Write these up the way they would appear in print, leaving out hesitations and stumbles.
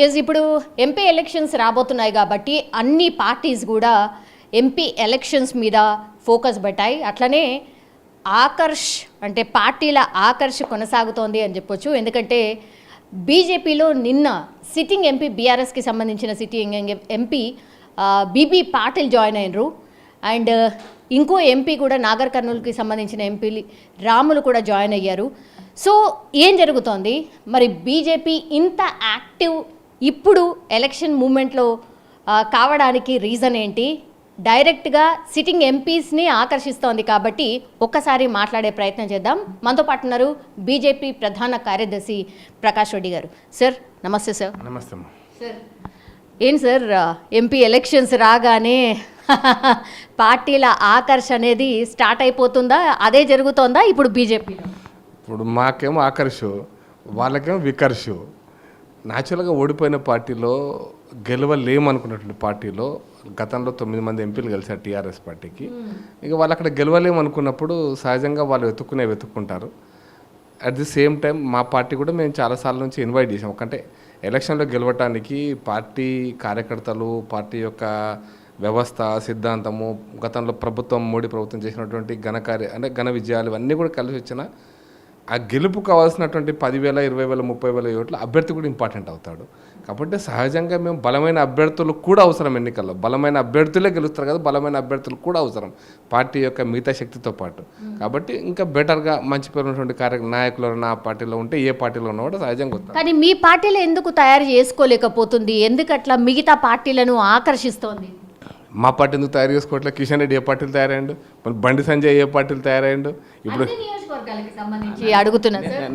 Yes, ఇప్పుడు MP elections రాబోతున్నాయి కాబట్టి అన్ని పార్టీస్ కూడా ఎంపీ ఎలక్షన్స్ మీద ఫోకస్ పెట్టాయి. అట్లనే ఆకర్ష్ అంటే పార్టీల ఆకర్ష్ కొనసాగుతోంది అని చెప్పొచ్చు. ఎందుకంటే బీజేపీలో నిన్న సిట్టింగ్ ఎంపీ బీఆర్ఎస్కి సంబంధించిన sitting MP BB Patil join అయినరు. అండ్ ఇంకో ఎంపీ కూడా నాగర్ కర్నూలుకి సంబంధించిన ఎంపీ రాములు కూడా జాయిన్ అయ్యారు. సో ఏం జరుగుతోంది మరి? బీజేపీ ఇంత యాక్టివ్ ఇప్పుడు ఎలక్షన్ మూమెంట్లో కావడానికి రీజన్ ఏంటి? డైరెక్ట్గా సిట్టింగ్ ఎంపీస్ని ఆకర్షిస్తోంది కాబట్టి ఒక్కసారి మాట్లాడే ప్రయత్నం చేద్దాం. మనతో పాటు ఉన్నారు బీజేపీ ప్రధాన కార్యదర్శి ప్రకాష్ రెడ్డి గారు. సార్ నమస్తే. సార్ నమస్తే. సార్ ఏం సార్, ఎంపీ ఎలక్షన్స్ రాగానే పార్టీల ఆకర్ష అనేది స్టార్ట్ అయిపోతుందా? అదే జరుగుతోందా ఇప్పుడు బీజేపీలో? ఇప్పుడు మాకేమో ఆకర్షు, వాళ్ళకేమో వికర్షు. న్యాచురల్గా ఓడిపోయిన పార్టీలో గెలవలేమనుకున్నటువంటి పార్టీలో గతంలో 9 మంది ఎంపీలు కలిసారు టీఆర్ఎస్ పార్టీకి. ఇక వాళ్ళు అక్కడ గెలవలేమనుకున్నప్పుడు సహజంగా వాళ్ళు వెతుక్కుంటారు. అట్ ది సేమ్ టైం మా పార్టీ కూడా మేము చాలాసార్లు నుంచి ఇన్వైట్ చేసాం. అంటే ఎలక్షన్లో గెలవటానికి పార్టీ కార్యకర్తలు, పార్టీ యొక్క వ్యవస్థ, సిద్ధాంతము, గతంలో మోడీ ప్రభుత్వం చేసినటువంటి ఘన విజయాలు ఇవన్నీ కూడా కలిసి వచ్చిన ఆ గెలుపు కావాల్సినటువంటి 10,000, 20,000, 30,000 ఓట్లు అభ్యర్థి కూడా ఇంపార్టెంట్ అవుతాడు. కాబట్టి సహజంగా మేము బలమైన అభ్యర్థులు కూడా అవసరం. ఎన్నికల్లో బలమైన అభ్యర్థులే గెలుస్తారు కదా, బలమైన అభ్యర్థులు కూడా అవసరం పార్టీ యొక్క మిగతా శక్తితో పాటు. కాబట్టి ఇంకా బెటర్గా మంచి పేరు ఉన్నటువంటి నాయకులు నా పార్టీలో ఉంటే ఏ పార్టీలో ఉన్నా కూడా సహజంగా వస్తారు. కానీ మీ పార్టీలో ఎందుకు తయారు చేసుకోలేకపోతుంది? ఎందుకు అట్లా మిగతా పార్టీలను ఆకర్షిస్తోంది? మా పార్టీ ఎందుకు తయారు చేసుకోవట్లేదు? కిషన్ రెడ్డి ఏ పార్టీలు తయారయ్యాడు? మరి బండి సంజయ్ ఏ పార్టీలు తయారయ్యాడు? ఇప్పుడు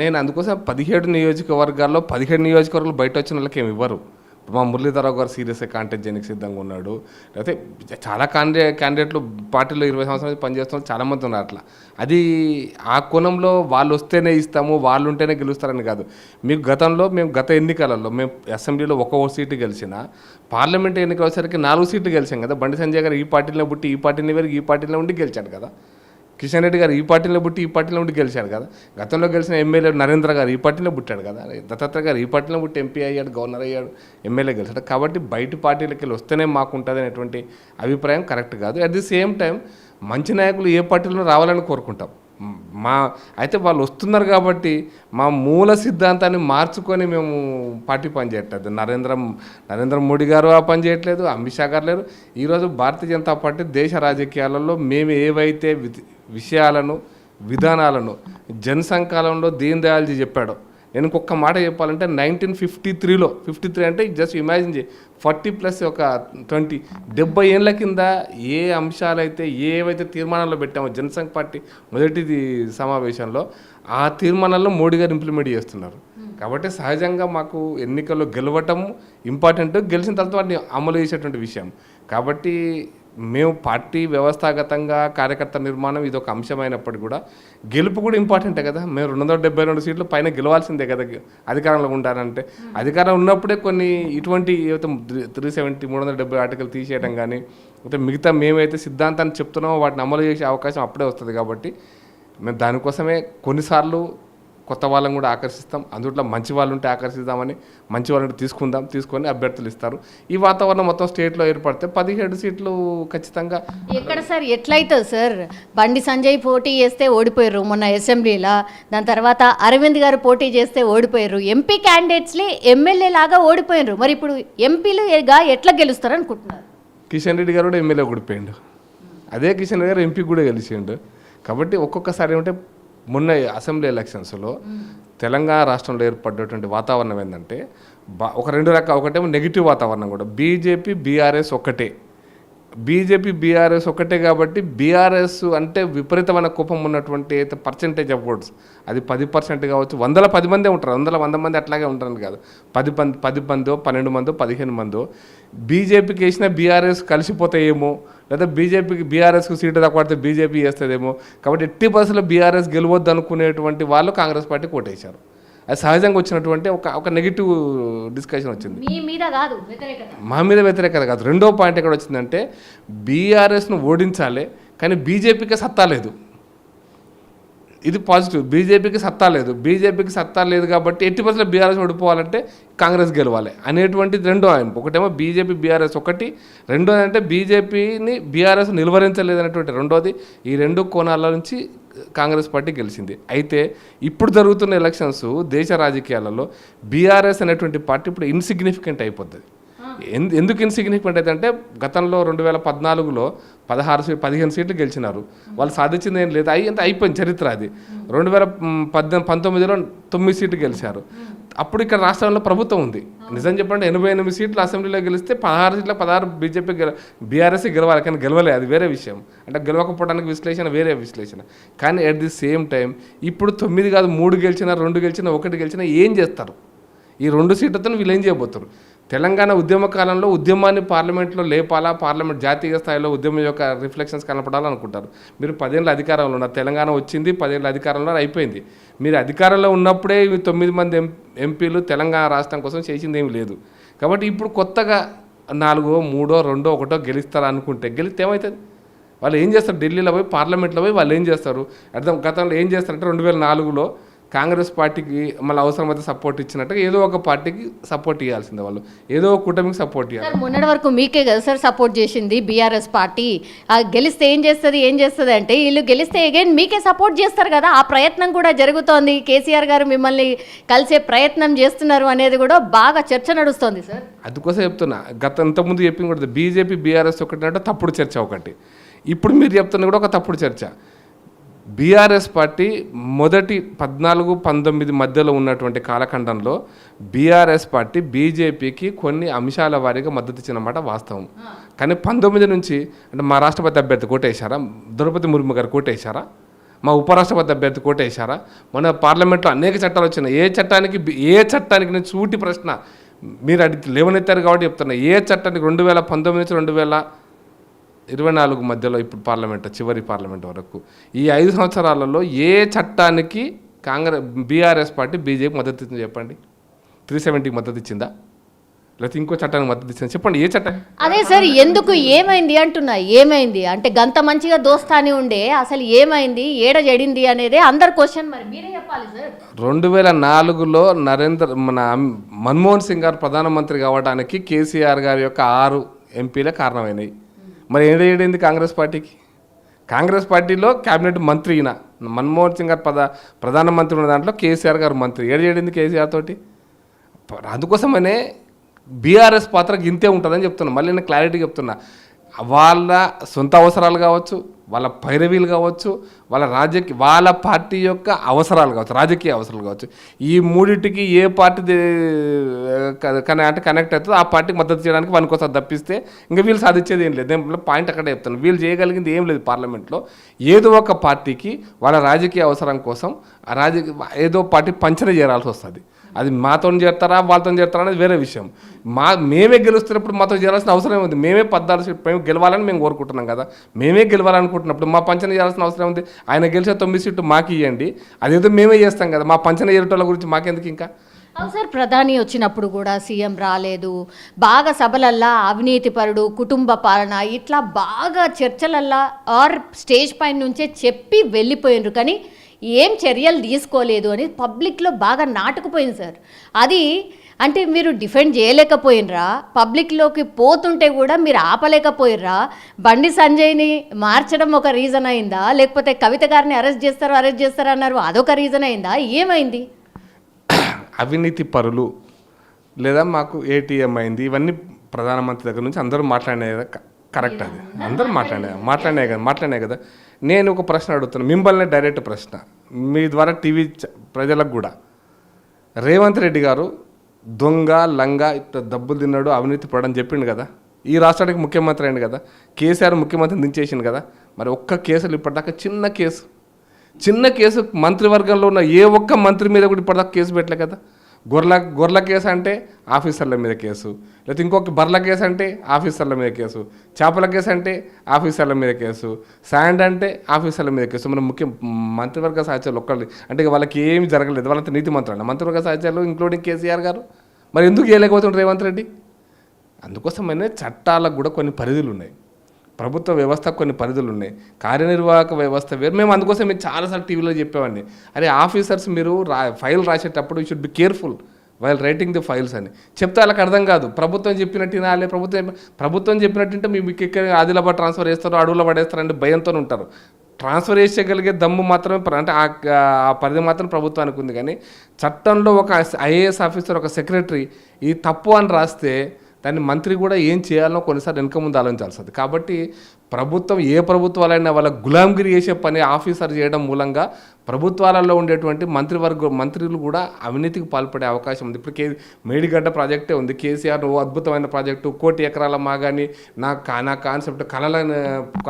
నేను అందుకోసం 17 నియోజకవర్గాల్లో 17 నియోజకవర్గాలు బయట వచ్చిన వాళ్ళకి ఏమి ఇవ్వరు. మా మురళీధరరావు గారు సీరియస్గా కాంటెస్ట్ చేయడానికి సిద్ధంగా ఉన్నాడు. లేకపోతే చాలా క్యాండిడేట్లు పార్టీలో 20 సంవత్సరాలు పనిచేస్తున్నారు, చాలామంది ఉన్నారు. అట్లా అది ఆ కోణంలో వాళ్ళు వస్తేనే ఇస్తాము, వాళ్ళు ఉంటేనే గెలుస్తారని కాదు. మీకు గతంలో మేము గత ఎన్నికలలో మేము అసెంబ్లీలో 1 సీటు గెలిచిన, పార్లమెంట్ ఎన్నికల వచ్చేసరికి 4 సీట్లు గెలిచాం కదా. బండి సంజయ్ గారు ఈ పార్టీలో పుట్టి ఈ పార్టీని వేరు ఈ పార్టీలో ఉండి గెలిచాడు కదా. కిషన్ రెడ్డి గారు ఈ పార్టీలో పుట్టి ఈ పార్టీలో ఉండి గెలిచాడు కదా. గతంలో గెలిచిన ఎమ్మెల్యే నరేంద్ర గారు ఈ పార్టీలో పుట్టాడు కదా. దత్తాత్రేయ గారు ఈ పార్టీలో పుట్టి ఎంపీ అయ్యాడు, గవర్నర్ అయ్యాడు, ఎమ్మెల్యే గెలిచాడు. కాబట్టి బయట పార్టీలకి వెళ్ళి వస్తేనే మాకు ఉంటుంది అనేటువంటి అభిప్రాయం కరెక్ట్ కాదు. అట్ ది సేమ్ టైం మంచి నాయకులు ఏ పార్టీలో రావాలని కోరుకుంటాం. అయితే వాళ్ళు వస్తున్నారు కాబట్టి మా మూల సిద్ధాంతాన్ని మార్చుకొని మేము పార్టీ పనిచేయట్లేదు. నరేంద్ర మోడీ గారు ఆ పని చేయట్లేదు, అమిత్ షా గారు లేరు. ఈరోజు భారతీయ జనతా పార్టీ దేశ రాజకీయాలలో మేము ఏవైతే విషయాలను, విధానాలను జనసంకాలంలో దీన్ దయాల్జీ చెప్పాడో, నేను ఇంకొక మాట చెప్పాలంటే 1953లో 53 అంటే జస్ట్ ఇమాజిన్ చేయి, 40+ ఒక 70 ఏళ్ళ కింద ఏ అంశాలైతే ఏవైతే తీర్మానాల్లో పెట్టామో జనసంఘ్ పార్టీ మొదటిది సమావేశంలో, ఆ తీర్మానాల్లో మోడీ గారు ఇంప్లిమెంట్ చేస్తున్నారు. కాబట్టి సహజంగా మాకు ఎన్నికల్లో గెలవటం ఇంపార్టెంట్, గెలిచిన తర్వాత వాటిని అమలు చేసేటువంటి విషయం. కాబట్టి మేము పార్టీ వ్యవస్థాగతంగా కార్యకర్త నిర్మాణం ఇది ఒక అంశమైనప్పటికీ కూడా గెలుపు కూడా ఇంపార్టెంటే కదా. మేము 272 సీట్లు పైన గెలవాల్సిందే కదా అధికారంలో ఉండాలంటే. అధికారం ఉన్నప్పుడే కొన్ని ఇటువంటి 370, 370 ఆర్టికల్ తీసేయడం కానీ, అయితే మిగతా మేమైతే సిద్ధాంతాన్ని చెప్తున్నామో వాటిని అమలు చేసే అవకాశం అప్పుడే వస్తుంది. కాబట్టి మేము దానికోసమే కొన్నిసార్లు కొత్త వాళ్ళని కూడా ఆకర్షిస్తాం. అందుట్లో మంచి వాళ్ళు ఉంటే ఆకర్షిద్దామని, మంచి వాళ్ళని తీసుకొని అభ్యర్థులు ఇస్తారు. ఈ వాతావరణం మొత్తం స్టేట్లో ఏర్పడితే 17 సీట్లు ఖచ్చితంగా. ఎక్కడ సార్ ఎట్లయితుంది సార్? బండి సంజయ్ పోటీ చేస్తే ఓడిపోయారు మొన్న అసెంబ్లీలో, దాని తర్వాత అరవింద్ గారు పోటీ చేస్తే ఓడిపోయారు. ఎంపీ క్యాండిడేట్స్లే ఎమ్మెల్యే లాగా ఓడిపోయారు. మరి ఇప్పుడు ఎంపీలుగా ఎట్లా గెలుస్తారు అనుకుంటున్నారు? కిషన్ రెడ్డి గారు కూడా ఎమ్మెల్యే ఓడిపోయిండు, అదే కిషన్ రెడ్డి గారు ఎంపీ కూడా గెలిచిండు. కాబట్టి ఒక్కొక్కసారి ఏమంటే మొన్న అసెంబ్లీ ఎలక్షన్స్లో తెలంగాణ రాష్ట్రంలో ఏర్పడ్డటువంటి వాతావరణం ఏంటంటే ఒక 2 రకాల, ఒకటేమో నెగిటివ్ వాతావరణం కూడా. బీజేపీ బీఆర్ఎస్ ఒకటే కాబట్టి బీఆర్ఎస్ అంటే విపరీతమైన కోపం ఉన్నటువంటి అయితే పర్సెంటేజ్ ఆఫ్ ఓట్స్ అది 10% కావచ్చు. 110 మందే ఉంటారు, 100 మంది అట్లాగే ఉంటారని కాదు. 10 మందో 12 మందో 15 మందో బీజేపీకి వేసిన బీఆర్ఎస్ కలిసిపోతాయేమో, లేదా బీఆర్ఎస్కు సీటు తక్కువడితే బీజేపీ చేస్తుందేమో. కాబట్టి 80% బీఆర్ఎస్ గెలవద్దు అనుకునేటువంటి వాళ్ళు కాంగ్రెస్ పార్టీ కోటేశారు. అది సహజంగా వచ్చినటువంటి ఒక నెగిటివ్ డిస్కషన్ వచ్చింది. మా మీద వ్యతిరేకత కాదు. రెండో పాయింట్ ఎక్కడ వచ్చిందంటే బీఆర్ఎస్ను ఓడించాలి కానీ బీజేపీకే సత్తా లేదు. ఇది పాజిటివ్. బీజేపీకి సత్తా లేదు కాబట్టి 80% బీఆర్ఎస్ ఓడిపోవాలంటే కాంగ్రెస్ గెలవాలి అనేటువంటిది రెండో ఆయన. ఒకటేమో బీజేపీ బీఆర్ఎస్ ఒకటి, రెండోది అంటే బీజేపీని బీఆర్ఎస్ నిలువరించలేదు అనేటువంటి రెండోది. ఈ రెండు కోణాల నుంచి కాంగ్రెస్ పార్టీ గెలిచింది. అయితే ఇప్పుడు జరుగుతున్న ఎలక్షన్స్ దేశ రాజకీయాలలో బీఆర్ఎస్ అనేటువంటి పార్టీ ఇప్పుడు ఇన్సిగ్నిఫికెంట్ అయిపోతుంది. ఎందుకు ఇన్సిగ్నిఫికెంట్ అయితే అంటే గతంలో 2014లో 15 సీట్లు గెలిచినారు. వాళ్ళు సాధించింది ఏం లేదు, అయిపోయింది చరిత్ర అది. 2019లో 9 సీట్లు గెలిచారు. అప్పుడు ఇక్కడ రాష్ట్రంలో ప్రభుత్వం ఉంది. నిజం చెప్పండి 88 సీట్లు అసెంబ్లీలో గెలిస్తే 16 సీట్ల 16 బీజేపీ బీఆర్ఎస్ గెలవాలి, కానీ గెలవలే, అది వేరే విషయం. అంటే గెలవకపోవడానికి విశ్లేషణ వేరే విశ్లేషణ. కానీ అట్ ది సేమ్ టైం ఇప్పుడు 9 కాదు 3 గెలిచినా 2 గెలిచినా 1 గెలిచినా ఏం చేస్తారు? ఈ 2 సీట్లతో వీళ్ళు ఏం చేయబోతారు? తెలంగాణ ఉద్యమ కాలంలో ఉద్యమాన్ని పార్లమెంట్లో లేపాలా, పార్లమెంట్ జాతీయ స్థాయిలో ఉద్యమం యొక్క రిఫ్లెక్షన్స్ కనపడాలనుకుంటారు. మీరు 10 ఏళ్ళ అధికారంలో ఉన్నారు, తెలంగాణ వచ్చింది 10 ఏళ్ళ అధికారంలో అయిపోయింది. మీరు అధికారంలో ఉన్నప్పుడే 9 మంది ఎంపీలు తెలంగాణ రాష్ట్రం కోసం చేసింది ఏమి లేదు. కాబట్టి ఇప్పుడు కొత్తగా 4, 3, 2, 1 గెలుస్తారు అనుకుంటే గెలిస్తే ఏమవుతుంది? వాళ్ళు ఏం చేస్తారు? ఢిల్లీలో పోయి పార్లమెంట్లో పోయి వాళ్ళు ఏం చేస్తారు? గతంలో ఏం చేస్తారంటే 2004లో కాంగ్రెస్ పార్టీకి మళ్ళీ అవసరమైతే సపోర్ట్ ఇచ్చినట్టుగా ఏదో ఒక పార్టీకి సపోర్ట్ ఇవ్వాల్సిందే, వాళ్ళు ఏదో ఒక కూటమికి సపోర్ట్ ఇవ్వాలి. మొన్నటి వరకు మీకే కదా సార్ సపోర్ట్ చేసింది బీఆర్ఎస్ పార్టీ. గెలిస్తే ఏం చేస్తుంది అంటే వీళ్ళు గెలిస్తే అగైన్ మీకే సపోర్ట్ చేస్తారు కదా. ఆ ప్రయత్నం కూడా జరుగుతోంది. కేసీఆర్ గారు మిమ్మల్ని కలిసే ప్రయత్నం చేస్తున్నారు అనేది కూడా బాగా చర్చ నడుస్తోంది సార్. అందుకోసం చెప్తున్నా, ఇంతకుముందు చెప్పింది కూడా బీజేపీ బీఆర్ఎస్ ఒకటి అంటే తప్పుడు చర్చ ఒకటి, ఇప్పుడు మీరు చెప్తున్న కూడా ఒక తప్పుడు చర్చ. బీఆర్ఎస్ పార్టీ మొదటి 14-19 మధ్యలో ఉన్నటువంటి కాలఖండంలో బీఆర్ఎస్ పార్టీ బీజేపీకి కొన్ని అంశాల వారీగా మద్దతు ఇచ్చినమాట వాస్తవం. కానీ 19 నుంచి అంటే మా రాష్ట్రపతి అభ్యర్థి కోటేశారా, ద్రౌపది ముర్ము గారు కోటేశారా, మా ఉపరాష్ట్రపతి అభ్యర్థి కోటేశారా? మన పార్లమెంట్లో అనేక చట్టాలు వచ్చినాయి. ఏ చట్టానికి నేను సూటి ప్రశ్న మీరు లేవనెత్తారు కాబట్టి చెప్తున్నా, ఏ చట్టానికి 2019 నుంచి 2024 మధ్యలో ఇప్పుడు పార్లమెంట్ చివరి పార్లమెంట్ వరకు ఈ 5 సంవత్సరాలలో ఏ చట్టానికి బీఆర్ఎస్ పార్టీ బీజేపీ మద్దతు ఇచ్చింది చెప్పండి? 370కి మద్దతు ఇచ్చిందా, లేకపోతే ఇంకో చట్టానికి మద్దతు ఇచ్చిందా చెప్పండి? ఏ చట్టం? అదే సార్, ఎందుకు ఏమైంది అంటున్నా. ఏమైంది అంటే గంత మంచిగా దోస్తాని ఉండే అసలు ఏమైంది, ఏడ జడింది అనేది అందరు క్వశ్చన్. మరి మీరే చెప్పాలి సార్. 2004లో మన మన్మోహన్ సింగ్ గారు ప్రధానమంత్రి కావడానికి కేసీఆర్ గారి యొక్క 6 ఎంపీలే కారణమైనవి. మరి ఏడైంది కాంగ్రెస్ పార్టీకి? కాంగ్రెస్ పార్టీలో క్యాబినెట్ మంత్రి ఈయన మన్మోహన్ సింగ్ గారు ప్రధానమంత్రి ఉన్న దాంట్లో కేసీఆర్ గారు మంత్రి. ఏడైంది కేసీఆర్ తోటి? అందుకోసమనే బీఆర్ఎస్ పాత్ర ఇంతే ఉంటుందని చెప్తున్నా. మళ్ళీ నేను క్లారిటీ చెప్తున్నా, వాళ్ళ సొంత అవసరాలు కావచ్చు, వాళ్ళ పైరవీలు కావచ్చు, వాళ్ళ పార్టీ యొక్క అవసరాలు కావచ్చు, రాజకీయ అవసరాలు కావచ్చు, ఈ మూడింటికి ఏ పార్టీ అంటే కనెక్ట్ అవుతుందో ఆ పార్టీకి మద్దతు చేయడానికి పనికోసం తప్పిస్తే ఇంకా వీళ్ళు సాధించేది ఏం లేదు. నేను పాయింట్ అక్కడే చెప్తాను. వీళ్ళు చేయగలిగింది ఏం లేదు. పార్లమెంట్లో ఏదో ఒక పార్టీకి వాళ్ళ రాజకీయ అవసరం కోసం ఏదో పార్టీ పంచన చేరాల్సి వస్తుంది. అది మాతో చేస్తారా వాళ్ళతో చేస్తారా అనేది వేరే విషయం. మేమే గెలుస్తున్నప్పుడు మాతో చేయాల్సిన అవసరం ఏముంది? మేమే 14 సీట్లు గెలవాలని మేము కోరుకుంటున్నాం కదా. మేమే గెలవాలనుకుంటున్నప్పుడు మా పంచన చేయాల్సిన అవసరం ఉంది. ఆయన గెలిచే 9 సీట్లు మాకు ఇవ్వండి, అదేదో మేమే చేస్తాం కదా. మా పంచన చేరేటోళ్ళ గురించి మాకెందుకు ఇంకా? అవును సార్, ప్రధాని వచ్చినప్పుడు కూడా సీఎం రాలేదు, బాగా సభలల్లా అవినీతిపరుడు, కుటుంబ పాలన ఇట్లా బాగా చర్చలల్లా ఆర్ స్టేజ్ పైన నుంచే చెప్పి వెళ్ళిపోయినరు. కానీ ఏం చర్యలు తీసుకోలేదు అని పబ్లిక్లో బాగా నాటుకుపోయింది సార్. అది అంటే మీరు డిఫెండ్ చేయలేకపోయినరా? పబ్లిక్లోకి పోతుంటే కూడా మీరు ఆపలేకపోయినరా? బండి సంజయ్ని మార్చడం ఒక రీజన్ అయిందా, లేకపోతే కవిత గారిని అరెస్ట్ చేస్తారు అన్నారు, అదొక రీజన్ అయిందా? ఏమైంది? అవినీతి పరులు లేదా మాకు ఏటీఎం అయింది, ఇవన్నీ ప్రధానమంత్రి దగ్గర నుంచి అందరూ మాట్లాడినాయి కదా. కరెక్ట్, అది అందరూ మాట్లాడినాయి కదా. నేను ఒక ప్రశ్న అడుగుతున్నాను మిమ్మల్ని, డైరెక్ట్ ప్రశ్న మీ ద్వారా టీవీ ప్రజలకు కూడా. రేవంత్ రెడ్డి గారు దొంగ లంగా ఇట్లా డబ్బులు తిన్నాడు, అవినీతి పడని చెప్పిండు కదా. ఈ రాష్ట్రానికి ముఖ్యమంత్రి అయింది కదా. కేసీఆర్ ముఖ్యమంత్రిని దించేసిండు కదా. మరి ఒక్క కేసులు ఇప్పటిదాకా చిన్న కేసు మంత్రివర్గంలో ఉన్న ఏ ఒక్క మంత్రి మీద కూడా ఇప్పటిదాకా కేసు పెట్టలే కదా. గొర్రెల కేసు అంటే ఆఫీసర్ల మీద కేసు, లేకపోతే ఇంకొక బర్రెల కేసు అంటే ఆఫీసర్ల మీద కేసు, చేపల కేసు అంటే ఆఫీసర్ల మీద కేసు, శాండ్ అంటే ఆఫీసర్ల మీద కేసు. మన మంత్రివర్గ సహచరులు ఒక్కళ్ళు అంటే వాళ్ళకి ఏమి జరగలేదు, వాళ్ళంతా నీతి మంత్రులు మంత్రివర్గ సహచరులు ఇంక్లూడింగ్ కేసీఆర్ గారు. మరి ఎందుకు చేయలేకపోతుండ్రు రేవంత్ రెడ్డి? అందుకోసమనే చట్టాలకు కూడా కొన్ని పరిధులు ఉన్నాయి. ప్రభుత్వ వ్యవస్థ కొన్ని పరిధులు ఉన్నాయి, కార్యనిర్వాహక వ్యవస్థ వేరు. మేము అందుకోసం మేము చాలాసార్లు టీవీలో చెప్పేవాడిని, అరే ఆఫీసర్స్ మీరు ఫైల్ రాసేటప్పుడు you should be careful while writing the files అని చెప్తే వాళ్ళకి అర్థం కాదు. ప్రభుత్వం చెప్పినట్టు వినాలి, ప్రభుత్వం చెప్పినట్టుంటే మీకు ఇక్కడ ఆదిలాబాద్ ట్రాన్స్ఫర్ చేస్తారు, అడవులో పడేస్తారంటే భయంతో ఉంటారు. ట్రాన్స్ఫర్ చేసేయగలిగే దమ్ము మాత్రమే అంటే ఆ పరిధి మాత్రం ప్రభుత్వానికి ఉంది. కానీ చట్టంలో ఒక ఐఏఎస్ ఆఫీసర్, ఒక సెక్రటరీ ఇది తప్పు అని రాస్తే దాన్ని మంత్రి కూడా ఏం చేయాలనో కొన్నిసార్లు వెనక ముందు ఆలోచించాల్సి వస్తుంది. కాబట్టి ప్రభుత్వం ఏ ప్రభుత్వాలైనా వాళ్ళ గులాంగిరి చేసే పని ఆఫీసర్ చేయడం మూలంగా ప్రభుత్వాలలో ఉండేటువంటి మంత్రులు కూడా అవినీతికి పాల్పడే అవకాశం ఉంది. ఇప్పుడు మేడిగడ్డ ప్రాజెక్టే ఉంది, కేసీఆర్ అద్భుతమైన ప్రాజెక్టు, 1 కోటి ఎకరాల మాగాని నా కాన్సెప్ట్ కళల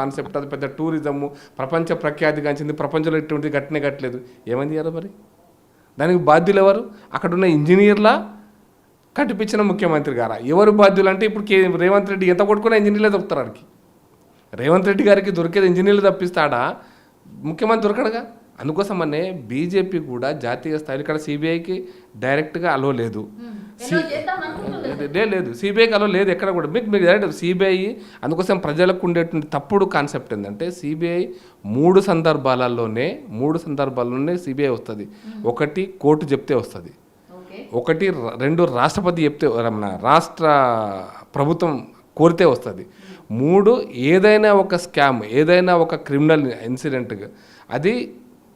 కాన్సెప్ట్, అది పెద్ద టూరిజము ప్రపంచ ప్రఖ్యాతిగాంచింది, ప్రపంచంలో ఇటువంటి గట్టనే కట్టలేదు. ఏమైంది కదా మరి? దానికి బాధ్యులు ఎవరు? అక్కడున్న ఇంజనీర్లా కట్టిపించిన ముఖ్యమంత్రి గారా? ఎవరు బాధ్యులు అంటే ఇప్పుడు రేవంత్ రెడ్డి ఎంత కొట్టుకున్నా ఇంజనీర్లే దొరుకుతారు వాడికి. రేవంత్ రెడ్డి గారికి దొరికేది ఇంజనీర్లు తప్పిస్తాడా? ముఖ్యమంత్రి దొరకడుగా. అందుకోసమనే బీజేపీ కూడా జాతీయ స్థాయిలో ఇక్కడ సిబిఐకి డైరెక్ట్గా అలో లేదు, లేదు సిబిఐకి అలో లేదు ఎక్కడ కూడా. మీకు డైరెక్ట్ సిబిఐ అందుకోసం ప్రజలకు ఉండేటువంటి తప్పుడు కాన్సెప్ట్ ఏంటంటే సిబిఐ 3 సందర్భాలలోనే సిబిఐ వస్తుంది. 1 కోర్టు చెప్తే వస్తుంది, 2 రాష్ట్రపతి చెప్తే రాష్ట్ర ప్రభుత్వం కోరితే వస్తుంది, 3 ఏదైనా ఒక స్కామ్, ఏదైనా ఒక క్రిమినల్ ఇన్సిడెంట్ అది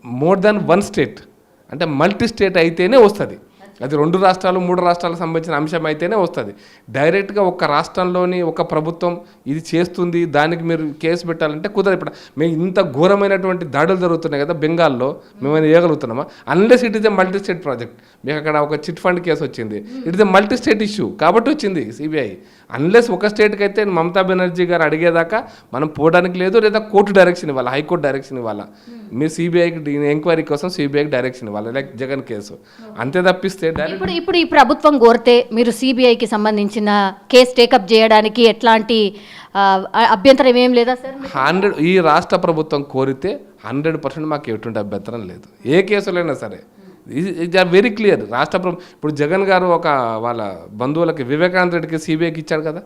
మోర్ దాన్ 1 స్టేట్ అంటే మల్టీ స్టేట్ అయితేనే వస్తుంది. అది 2 రాష్ట్రాలు 3 రాష్ట్రాలకు సంబంధించిన అంశం అయితేనే వస్తుంది. డైరెక్ట్గా ఒక రాష్ట్రంలోని ఒక ప్రభుత్వం ఇది చేస్తుంది దానికి మీరు కేసు పెట్టాలంటే కుదరదు. ఇప్పుడు మేము ఇంత ఘోరమైనటువంటి దాడులు జరుగుతున్నాయి కదా బెంగాల్లో, మేమైనా చేయగలుగుతున్నామా? Unless it is a multi state project. మీకు అక్కడ ఒక చిట్ ఫండ్ కేసు వచ్చింది, it is a multi state issue కాబట్టి వచ్చింది సిబిఐ. అన్లెస్ ఒక స్టేట్కి అయితే మమతా బెనర్జీ గారు అడిగేదాకా మనం పోవడానికి లేదు, లేదా కోర్టు డైరెక్షన్ ఇవ్వాలి, హైకోర్టు డైరెక్షన్ ఇవ్వాలి, మీ సిబిఐకి ఎంక్వైరీ కోసం సిబిఐకి డైరెక్షన్ ఇవ్వాలి, లైక్ జగన్ కేసు. అంతే తప్పిస్తే ఇప్పుడు ఈ ప్రభుత్వం కోరితే మీరు సిబిఐకి సంబంధించిన కేసు టేకప్ చేయడానికి ఎట్లాంటి అభ్యంతరం ఏం లేదా సార్? ఈ రాష్ట్ర ప్రభుత్వం కోరితే 100% మాకు ఎటువంటి అభ్యంతరం లేదు, ఏ కేసులైనా సరే. ఇది ఆర్ వెరీ క్లియర్. రాష్ట్ర ప్రభుత్వం ఇప్పుడు జగన్ గారు ఒక వాళ్ళ బంధువులకి వివేకానంద రెడ్డికి సిబిఐకి ఇచ్చారు కదా.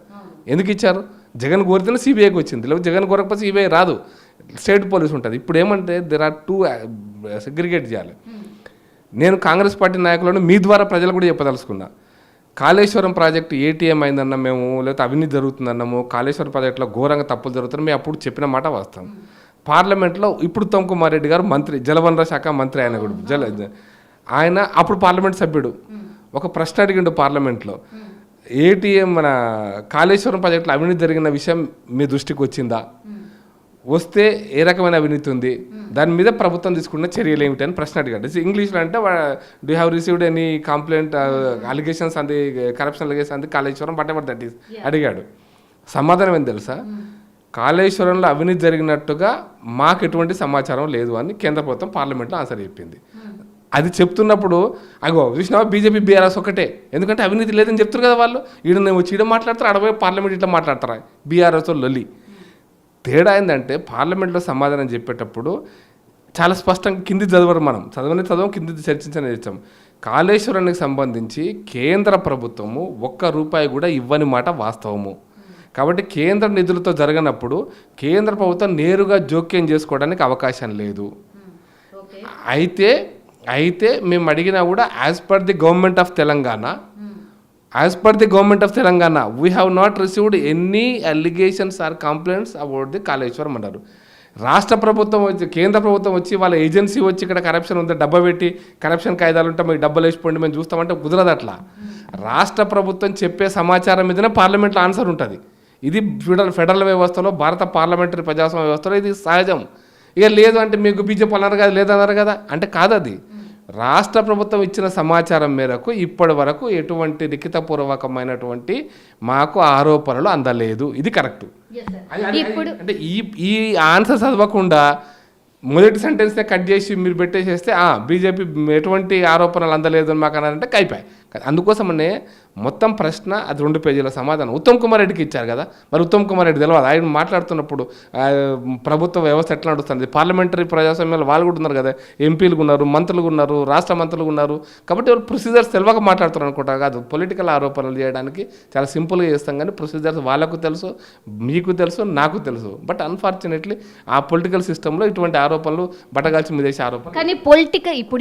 ఎందుకు ఇచ్చారు? జగన్ కోరితేనే సిబిఐకి వచ్చింది, లేకపోతే జగన్ కోరకపోతే సిబిఐ రాదు, స్టేట్ పోలీస్ ఉంటుంది. ఇప్పుడు ఏమంటే దెర్ ఆర్ 2 సెగ్రిగేట్ చేయాలి. నేను కాంగ్రెస్ పార్టీ నాయకులను మీ ద్వారా ప్రజలు కూడా చెప్పదలుచుకున్నా, కాళేశ్వరం ప్రాజెక్టు ఏటీఎం అయిందన్నా మేము, లేకపోతే అవినీతి జరుగుతుందన్నాము, కాళేశ్వరం ప్రాజెక్టులో ఘోరంగా తప్పులు జరుగుతున్నాయి, మేము అప్పుడు చెప్పిన మాట వాస్తవం. పార్లమెంట్లో ఇప్పుడు ఉత్తమ్ కుమార్ రెడ్డి గారు మంత్రి, జలవనరుల శాఖ మంత్రి, ఆయన కూడా ఆయన అప్పుడు పార్లమెంట్ సభ్యుడు, ఒక ప్రశ్న అడిగిండు పార్లమెంట్లో, ఏటీఎం మన కాళేశ్వరం ప్రాజెక్టులో అవినీతి జరిగిన విషయం మీ దృష్టికి వచ్చిందా, వస్తే ఏ రకమైన అవినీతి ఉంది, దాని మీద ప్రభుత్వం తీసుకున్న చర్యలు ఏమిటి అని ప్రశ్న అడిగాడు. ఇంగ్లీష్లో అంటే do have received any complaint allegations అంది, కరప్షన్ అలిగేషన్ అంది Kaleshwaram but ever that is అడిగాడు. సమాధానం ఏం తెలుసా? కాళేశ్వరంలో అవినీతి జరిగినట్టుగా మాకు ఎటువంటి సమాచారం లేదు అని కేంద్ర ప్రభుత్వం పార్లమెంట్లో ఆన్సర్ చెప్పింది. అది చెప్తున్నప్పుడు అగో చూసినావా బీజేపీ బీఆర్ఎస్ ఒకటే, ఎందుకంటే అవినీతి లేదని చెప్తారు కదా వాళ్ళు. ఈడ మాట్లాడతారు, అడవై పార్లమెంట్ ఇట్లా మాట్లాడతారా బీఆర్ఎస్ లొల్లి. తేడా ఏంటంటే పార్లమెంట్లో సమాధానం చెప్పేటప్పుడు చాలా స్పష్టంగా కింది చదవరు, మనం చదవం కింది చర్చించని చేస్తాం. కాళేశ్వరానికి సంబంధించి కేంద్ర ప్రభుత్వము 1 రూపాయి కూడా ఇవ్వని మాట వాస్తవము. కాబట్టి కేంద్ర నిధులతో జరగనప్పుడు కేంద్ర ప్రభుత్వం నేరుగా జోక్యం చేసుకోవడానికి అవకాశం లేదు. అయితే మేము అడిగినా కూడా as per the government of Telangana we have not received any allegations or complaints about the Kaleshwaram అన్నారు. రాష్ట్ర ప్రభుత్వం వచ్చి, కేంద్ర ప్రభుత్వం వచ్చి, వాళ్ళ ఏజెన్సీ వచ్చి ఇక్కడ కరప్షన్ ఉంటే డబ్బా పెట్టి కరప్షన్ కాయిదాలు ఉంటే మీకు డబ్బులు వేసిపోండి మేము చూస్తామంటే కుదరదు. అట్లా రాష్ట్ర ప్రభుత్వం చెప్పే సమాచారం మీదనే పార్లమెంట్లో ఆన్సర్ ఉంటుంది. ఇది ఫెడరల్ వ్యవస్థలో, భారత పార్లమెంటరీ ప్రజాస్వామ్య వ్యవస్థలో ఇది సహజం. ఇక లేదు అంటే మీకు బీజేపీ అన్నారు కదా, లేదన్నారు కదా అంటే కాదు. అది రాష్ట్ర ప్రభుత్వం ఇచ్చిన సమాచారం మేరకు ఇప్పటి వరకు ఎటువంటి లిఖితపూర్వకమైనటువంటి మాకు ఆరోపణలు అందలేదు. ఇది కరెక్ట్. అంటే ఈ ఆన్సర్ చదవకుండా మొదటి సెంటెన్స్నే కట్ చేసి మీరు పెట్టేసేస్తే బీజేపీ ఎటువంటి ఆరోపణలు అందలేదు అని మాకు అన్నారంటే కైపాయి. అందుకోసమనే మొత్తం ప్రశ్న అది 2 పేజీల సమాధానం ఉత్తమ్ కుమార్ రెడ్డికి ఇచ్చారు కదా. మరి ఉత్తమ్ కుమార్ రెడ్డి తెలియదు ఆయన మాట్లాడుతున్నప్పుడు ప్రభుత్వ వ్యవస్థ ఎట్లా నడుస్తుంది, పార్లమెంటరీ ప్రజాస్వామ్యాలు వాళ్ళు కూడా ఉన్నారు కదా, ఎంపీలు ఉన్నారు, మంత్రులు ఉన్నారు, రాష్ట్ర మంత్రులు ఉన్నారు. కాబట్టి వాళ్ళు ప్రొసీజర్స్ తెలియక మాట్లాడుతున్నారు అనుకుంటారు కాదు. పొలిటికల్ ఆరోపణలు చేయడానికి చాలా సింపుల్గా చేస్తాం కానీ ప్రొసీజర్స్ వాళ్ళకు తెలుసు, మీకు తెలుసు, నాకు తెలుసు. బట్ అన్ఫార్చునేట్లీ ఆ పొలిటికల్ సిస్టంలో ఇటువంటి ఆరోపణలు బట్టగాల్చి మీద చేసే ఆరోపణలు. కానీ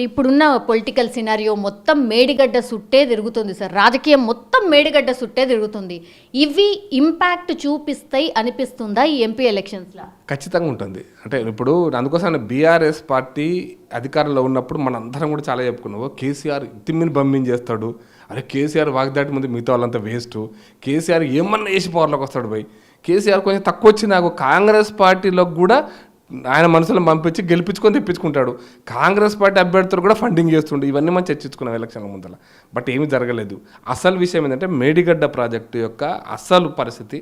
ఇప్పుడున్న పొలిటికల్ సినారియో మొత్తం మేడిగడ్డ సుట్టే తిరుగుతుంది సార్. రాజకీయం మొత్తం మేడిగడ్డ సుట్టే తిరుగుతుంది. ఇవి ఇంపాక్ట్ చూపిస్తాయి అనిపిస్తుందా ఈ ఎంపీ ఎలక్షన్స్లో? ఖచ్చితంగా ఉంటుంది. అంటే ఇప్పుడు అందుకోసం బీఆర్ఎస్ పార్టీ అధికారంలో ఉన్నప్పుడు మన అందరం కూడా చాలా చెప్పుకున్నావు, కేసీఆర్ తిమ్మిని బంబింగ్ చేస్తాడు, అరే కేసీఆర్ వాగ్దాటి ముందు మిగతా వాళ్ళంతా వేస్ట్, కేసీఆర్ ఏమన్నా వేసి పవర్లోకి వస్తాడు పోయి. కేసీఆర్ కొంచెం తక్కువ వచ్చి నాకు కాంగ్రెస్ పార్టీలో కూడా ఆయన మనసులో పంపించి గెలిపించుకొని తెప్పించుకుంటాడు. కాంగ్రెస్ పార్టీ అభ్యర్థులు కూడా ఫండింగ్ చేస్తుండే. ఇవన్నీ మనం చర్చించుకున్నాం ఎలక్షన్ల ముందర. బట్ ఏమీ జరగలేదు. అసలు విషయం ఏంటంటే మేడిగడ్డ ప్రాజెక్టు యొక్క అసలు పరిస్థితి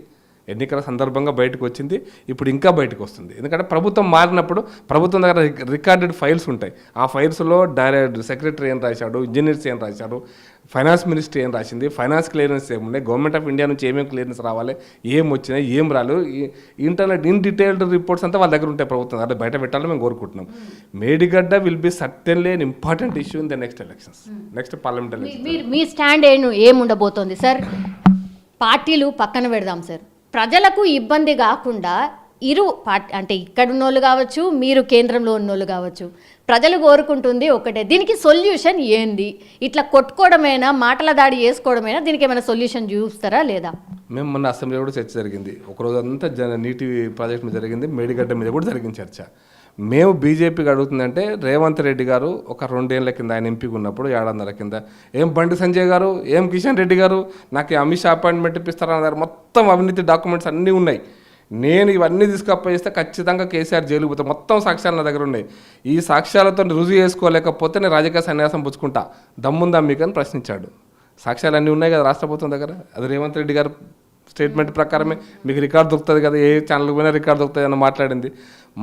ఎన్నికల సందర్భంగా బయటకు వచ్చింది, ఇప్పుడు ఇంకా బయటకు వస్తుంది. ఎందుకంటే ప్రభుత్వం మారినప్పుడు ప్రభుత్వం దగ్గర రికార్డెడ్ ఫైల్స్ ఉంటాయి. ఆ ఫైల్స్లో సెక్రటరీ ఏం రాశాడు, ఇంజనీర్స్ ఏం రాశాడు, ఫైనాన్స్ మినిస్ట్రీ ఏం రాసింది, ఫైనాన్స్ క్లియరెన్స్ ఏమున్నాయి, గవర్నమెంట్ ఆఫ్ ఇండియా నుంచి ఏమేమి క్లియరెన్స్ రావాలి, ఏం వచ్చినాయి, ఏం రాలేదు, ఇంటర్నెట్ ఇన్ డీటెయిల్డ్ రిపోర్ట్స్ అంతా వాళ్ళ దగ్గర ఉంటాయి. ప్రభుత్వం అంటే బయట పెట్టాలని మేము కోరుకుంటున్నాం. Medigadda will be certainly an important issue in the next elections, next parliament elections. మీ స్టాండ్ ఏముండబోతోంది సార్? పార్టీలు పక్కన పెడదాం సార్, ప్రజలకు ఇబ్బంది కాకుండా అంటే ఇక్కడ ఉన్నోళ్ళు కావచ్చు, మీరు కేంద్రంలో ఉన్నోళ్ళు కావచ్చు, ప్రజలు కోరుకుంటుంది ఒకటే, దీనికి సొల్యూషన్ ఏంది? ఇట్లా కొట్టుకోవడమేనా, మాటల దాడి చేసుకోవడమేనా? దీనికి ఏమైనా సొల్యూషన్ చూస్తారా లేదా? మేము మొన్న అసెంబ్లీలో కూడా చర్చ జరిగింది. ఒకరోజు అంతా నీటి ప్రాజెక్ట్ మీద జరిగింది, మేడిగడ్డ మీద కూడా జరిగింది చర్చ. మేము బీజేపీకి అడుగుతుందంటే రేవంత్ రెడ్డి గారు ఒక 2 ఏళ్ల కింద ఆయన ఎంపీకి ఉన్నప్పుడు 7 కింద ఏం బండి సంజయ్ గారు, ఏం కిషన్ రెడ్డి గారు నాకు అమిత్ షా అపాయింట్మెంట్ ఇప్పిస్తారన్నారు. మొత్తం అవినీతి డాక్యుమెంట్స్ అన్నీ ఉన్నాయి. నేను ఇవన్నీ తీసుకపోయిస్తే ఖచ్చితంగా కేసీఆర్ జైలుకు పోతాను. మొత్తం సాక్ష్యాలు నా దగ్గర ఉన్నాయి. ఈ సాక్ష్యాలతో రుజువు చేసుకోలేకపోతే నేను రాజకీయ సన్యాసం పుచ్చుకుంటా, దమ్ముందా మీకు అని ప్రశ్నించాడు. సాక్ష్యాలు అన్నీ ఉన్నాయి కదా రాష్ట్ర ప్రభుత్వం దగ్గర. అది రేవంత్ రెడ్డి గారు స్టేట్మెంట్ ప్రకారమే మీకు రికార్డు దొరుకుతుంది కదా, ఏ ఛానల్కి పోయినా రికార్డు దొరుకుతుంది అని మాట్లాడింది.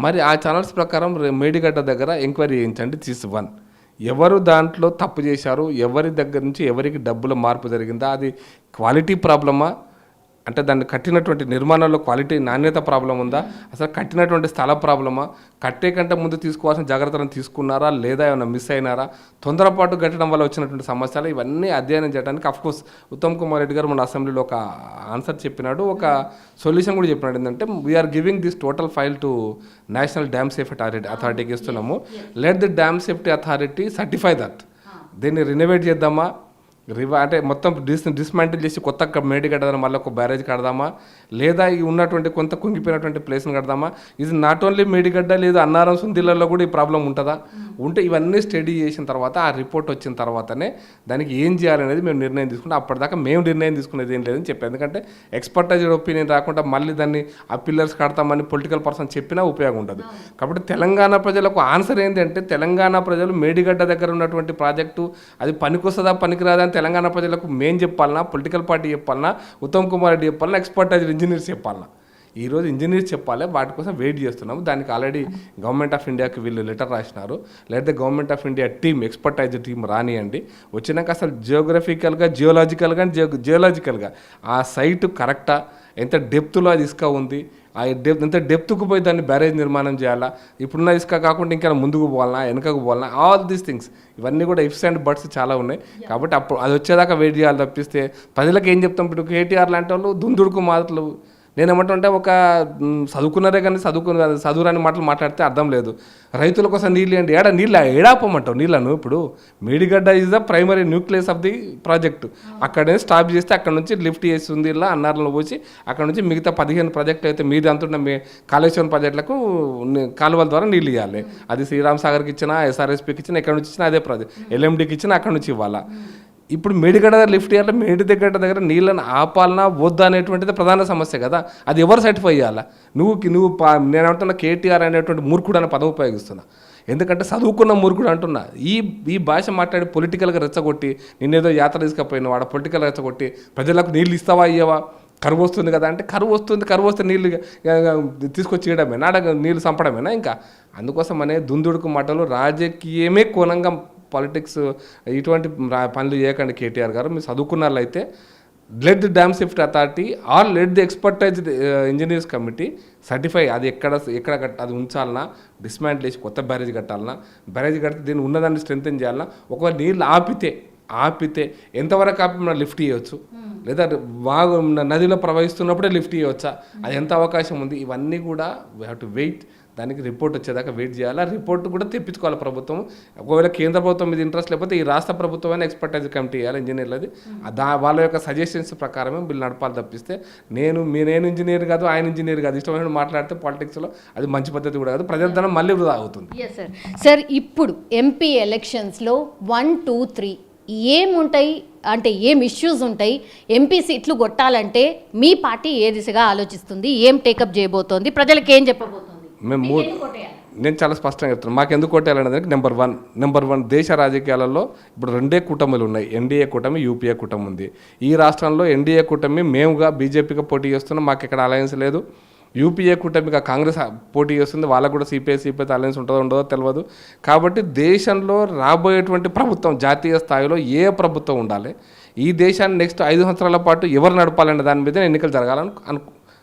మరి ఆ ఛానల్స్ ప్రకారం మేడిగడ్డ దగ్గర ఎంక్వైరీ చేయించండి. తీసి 1 ఎవరు దాంట్లో తప్పు చేశారు, ఎవరి దగ్గర నుంచి ఎవరికి డబ్బుల మార్పు జరిగిందా, అది క్వాలిటీ ప్రాబ్లమా, అంటే దాన్ని కట్టినటువంటి నిర్మాణంలో క్వాలిటీ నాణ్యత ప్రాబ్లం ఉందా, అసలు కట్టినటువంటి స్థల ప్రాబ్లమా, కట్టే కంటే ముందు తీసుకోవాల్సిన జాగ్రత్తలను తీసుకున్నారా లేదా, ఏమైనా మిస్ అయినారా, తొందరపాటు కట్టడం వల్ల వచ్చినటువంటి సమస్యలు, ఇవన్నీ అధ్యయనం చేయడానికి అఫ్కోర్స్ ఉత్తమ్ కుమార్ రెడ్డి గారు మన అసెంబ్లీలో ఒక ఆన్సర్ చెప్పినాడు, ఒక సొల్యూషన్ కూడా చెప్పినాడు. ఏంటంటే we are giving this total file to national dam safety అథారిటీకి ఇస్తున్నాము. Let the dam safety authority certify that. దీన్ని రినోవేట్ చేద్దామా, అంటే మొత్తం డిస్మాంటిల్ చేసి కొత్త మేడిగడ్డ మళ్ళీ ఒక బ్యారేజ్ కడదామా, లేదా ఈ ఉన్నటువంటి కొంత కుంగిపోయినటువంటి ప్లేస్ని కడదామా? ఇది నాట్ ఓన్లీ మేడిగడ్డ, లేదు అన్నారం సుందిళ్ళలో కూడా ఈ ప్రాబ్లం ఉంటుందా? ఉంటే ఇవన్నీ స్టడీ చేసిన తర్వాత ఆ రిపోర్ట్ వచ్చిన తర్వాతనే దానికి ఏం చేయాలనేది మేము నిర్ణయం తీసుకుంటాం. అప్పటిదాకా మేము నిర్ణయం తీసుకునేది ఏం లేదని చెప్పాను. ఎందుకంటే ఎక్స్పర్టైజ్డ్ ఒపీనియన్ రాకుండా మళ్ళీ దాన్ని ఆ పిల్లర్స్ కడతామని పొలిటికల్ పర్సన్ చెప్పినా ఉపయోగం ఉండదు. కాబట్టి తెలంగాణ ప్రజలకు ఆన్సర్ ఏంటి అంటే, తెలంగాణ ప్రజలు మేడిగడ్డ దగ్గర ఉన్నటువంటి ప్రాజెక్టు అది పనికొస్తుందా పనికిరాదా తెలంగాణ ప్రజలకు మేము చెప్పాలన్నా, పొలిటికల్ పార్టీ చెప్పాలన్నా, ఉత్తమ్ కుమార్ రెడ్డి చెప్పాలన్నా, ఎక్స్పర్టైజ్డ్ ఇంజనీర్స్ చెప్పాలన్నా? ఈరోజు ఇంజనీర్స్ చెప్పాలి, వాటి కోసం వెయిట్ చేస్తున్నాము. దానికి ఆల్రెడీ గవర్నమెంట్ ఆఫ్ ఇండియాకి వీళ్ళు లెటర్ రాసినారు. లేదా government of India team, expertised team రానియండి. వచ్చినాక అసలు జియోగ్రఫికల్గా, జియోలాజికల్గా ఆ సైటు కరెక్టా, ఎంత డెప్త్లో అది ఇసుక ఉంది, ఆ ఎంత డెప్త్కు పోయి దాన్ని బ్యారేజ్ నిర్మాణం చేయాలా, ఇప్పుడున్న ఇసుక కాకుండా ఇంకా ముందుకు పోవాలన్నా, వెనకకు పోవాలన్నా, ఆల్ దీస్ థింగ్స్ ఇవన్నీ కూడా ఇఫ్స్ అండ్ బట్స్ చాలా ఉన్నాయి. కాబట్టి అప్పుడు అది వచ్చేదాకా వెయిట్ చేయాలి తప్పిస్తే ప్రజలకు ఏం చెప్తాం? ఇప్పుడు కేటీఆర్ లాంటి వాళ్ళు దుందుడుకు మాటలు, నేనేమంటుంటే ఒక చదువుకున్నారే కానీ చదువురాని మాటలు మాట్లాడితే అర్థం లేదు. రైతుల కోసం నీళ్ళు ఏంటి, ఏడాపమంటావు నీళ్ళను? ఇప్పుడు Medigadda is the primary nucleus of the project. అక్కడే స్టాప్ చేస్తే అక్కడ నుంచి లిఫ్ట్ చేస్తుంది, ఇలా అన్నారంలో పోసి అక్కడ నుంచి మిగతా 15 ప్రాజెక్టులు అయితే మీరు అంటున్న కాళేశ్వరం ప్రాజెక్టులకు కాలువల ద్వారా నీళ్ళు ఇవ్వాలి. అది శ్రీరామ్ సాగర్కి ఇచ్చినా, ఎస్ఆర్ఎస్పీకి ఇచ్చినా, ఎక్కడి నుంచి ఇచ్చినా అదే ప్రాజెక్ట్, ఎల్ఎండికి ఇచ్చినా అక్కడ నుంచి ఇవ్వాలా. ఇప్పుడు మేడిగడ్డ దగ్గర లిఫ్ట్ చేయాలి, మేడిగడ్డ దగ్గర నీళ్ళని ఆపాలనా వద్దా అనేటువంటిది ప్రధాన సమస్య కదా. అది ఎవరు సర్టిఫై చేయాలా? నువ్వు నేను అంటున్నా కేటీఆర్ అనేటువంటి మూర్ఖుడు అనే పదవి ఉపయోగిస్తున్నా. ఎందుకంటే చదువుకున్న మూర్ఖుడు అంటున్నా. ఈ భాష మాట్లాడి పొలిటికల్గా రెచ్చగొట్టి, నిన్నేదో యాత్ర తీసుకపోయినా వాడు పొలిటికల్ రెచ్చగొట్టి ప్రజలకు నీళ్ళు ఇస్తావా ఇయ్యవా, కరువు వస్తుంది కదా అంటే, కరువు వస్తే నీళ్ళు తీసుకొచ్చి ఇవ్వడమేనా, నీళ్ళు చంపడమేనా? ఇంకా అందుకోసమనే దుందుడుకు మాటలు రాజకీయమే కోణంగా పాలిటిక్స్ ఇటువంటి పనులు చేయకండి కేటీఆర్ గారు. మీరు చదువుకున్న వాళ్ళైతే let the dam safety authority or let the expertise engineers committee certify అది ఎక్కడ అది ఉంచాలన్నా, డిస్మాంటిల్ చేసి కొత్త బ్యారేజ్ కట్టాలన్నా, బ్యారేజ్ కడితే దీన్ని ఉన్నదాన్ని స్ట్రెంథెన్ చేయాలన్నా, ఒకవేళ నీళ్ళు ఆపితే ఎంతవరకు ఆపి మనం లిఫ్ట్ ఇవ్వచ్చు, లేదా బాగా నదిలో ప్రవహిస్తున్నప్పుడే లిఫ్ట్ ఇవ్వచ్చా, అది ఎంత అవకాశం ఉంది, ఇవన్నీ కూడా వీ హ్యావ్ టు వెయిట్. దానికి రిపోర్ట్ వచ్చేదాకా వెయిట్ చేయాలి. ఆ రిపోర్ట్ కూడా తెప్పించుకోవాలి ప్రభుత్వం. ఒకవేళ కేంద్ర ప్రభుత్వం మీద ఇంట్రెస్ట్ లేకపోతే ఈ రాష్ట్ర ప్రభుత్వమైన ఎక్స్పర్టైజ్ కమిటీ చేయాలి ఇంజనీర్లది. వాళ్ళ యొక్క సజెషన్స్ ప్రకారమే బిల్లు నడపాలి తప్పిస్తే నేను ఇంజనీర్ కాదు, ఆయన ఇంజనీర్ కాదు, ఇష్టమైన మాట్లాడితే పాలిటిక్స్లో అది మంచి పద్ధతి కూడా కాదు. ప్రజాధనం మళ్ళీ వృధా అవుతుంది. సార్ ఇప్పుడు ఎంపీ ఎలక్షన్స్లో 1, 2, 3 ఏముంటాయి అంటే ఏం ఇష్యూస్ ఉంటాయి? ఎంపీ సీట్లు కొట్టాలంటే మీ పార్టీ ఏ దిశగా ఆలోచిస్తుంది, ఏం టేకప్ చేయబోతోంది, ప్రజలకు ఏం చెప్పబోతోంది? నేను చాలా స్పష్టంగా చెప్తున్నాను. మాకు ఎందుకు కొట్టాలనేదానికి నెంబర్ వన్ దేశ రాజకీయాలలో ఇప్పుడు 2 కూటమిలు ఉన్నాయి. ఎన్డీఏ కూటమి, యూపీఏ కూటమి ఉంది. ఈ రాష్ట్రంలో ఎన్డీఏ కూటమి మేముగా బీజేపీగా పోటీ చేస్తున్నాం, మాకు ఇక్కడ అలయన్స్ లేదు. యూపీఏ కూటమిగా కాంగ్రెస్ పోటీ చేస్తుంది, వాళ్ళకు కూడా సిపిఐ అలయన్స్ ఉంటుందో ఉండదో తెలియదు. కాబట్టి దేశంలో రాబోయేటువంటి ప్రభుత్వం జాతీయ స్థాయిలో ఏ ప్రభుత్వం ఉండాలి, ఈ దేశాన్ని నెక్స్ట్ 5 సంవత్సరాల పాటు ఎవరు నడపాలనే దాని మీద ఎన్నికలు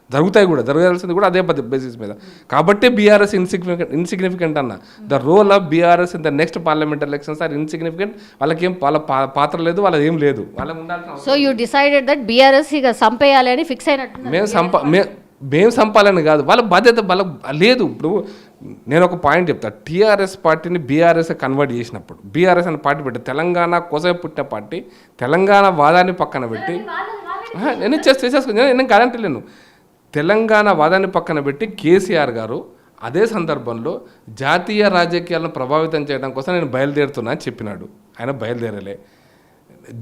జరుగుతాయి కూడా, జరగాల్సింది కూడా అదే బేసిస్ మీద. కాబట్టి బీఆర్ఎస్ ఇన్సిగ్నిఫికెంట్ అన్న. The role of BRS in the next parliament elections are insignificant. వాళ్ళకేం వాళ్ళ పాత్ర లేదు, వాళ్ళది ఏం లేదు, వాళ్ళకి ఉండాల్సిన. So you decided that BRS ఇక సంపేయాలి అని ఫిక్స్ అయినట్టు? మేము సంపాలని కాదు, వాళ్ళ బాధ్యత వాళ్ళకు లేదు. ఇప్పుడు నేను ఒక పాయింట్ చెప్తాను. టీఆర్ఎస్ పార్టీని బీఆర్ఎస్ కన్వర్ట్ చేసినప్పుడు, బీఆర్ఎస్ అనే పార్టీ పెట్టి తెలంగాణ కోసం పుట్టిన పార్టీ, తెలంగాణ వాదాన్ని పక్కన పెట్టి నేను చేసేసుకుని నేను కాదంటలేను, తెలంగాణ వాదాన్ని పక్కన పెట్టి కేసీఆర్ గారు అదే సందర్భంలో జాతీయ రాజకీయాలను ప్రభావితం చేయడం కోసం నేను బయలుదేరుతున్నా అని చెప్పినాడు. ఆయన బయలుదేరలే.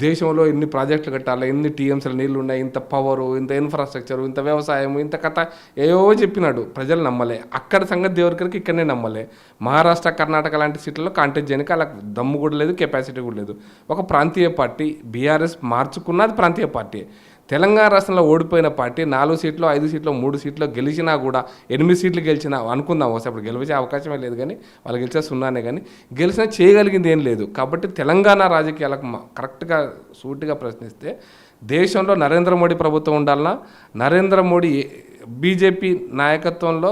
దేశంలో ఎన్ని ప్రాజెక్టులు కట్టాలి, ఎన్ని టీఎంసీల నీళ్ళు ఉన్నాయి, ఇంత పవరు, ఇంత ఇన్ఫ్రాస్ట్రక్చరు, ఇంత వ్యవసాయం, ఇంత కథ ఏవో చెప్పినాడు. ప్రజలు నమ్మలే. అక్కడ సంగతి దేవుడికి ఇక్కడనే నమ్మలే. మహారాష్ట్ర, కర్ణాటక లాంటి సీట్లలో కాంటెస్ట్ చేయడానికి వాళ్ళకి దమ్ము కూడా లేదు, కెపాసిటీ కూడా లేదు. ఒక ప్రాంతీయ పార్టీ బీఆర్ఎస్ మార్చుకున్నది ప్రాంతీయ పార్టీ. తెలంగాణ రాష్ట్రంలో ఓడిపోయిన పార్టీ 4 సీట్లు, 5 సీట్లు, 3 సీట్లు గెలిచినా కూడా 8 సీట్లు గెలిచినా అనుకుందాం. అప్పుడు గెలిచే అవకాశమే లేదు, కానీ వాళ్ళు గెలిచే 0నే, కానీ గెలిచినా చేయగలిగింది ఏం లేదు. కాబట్టి తెలంగాణ రాజకీయాలకు కరెక్ట్గా సూటిగా ప్రశ్నిస్తే దేశంలో నరేంద్ర మోడీ ప్రభుత్వం ఉండాలన్నా, బీజేపీ నాయకత్వంలో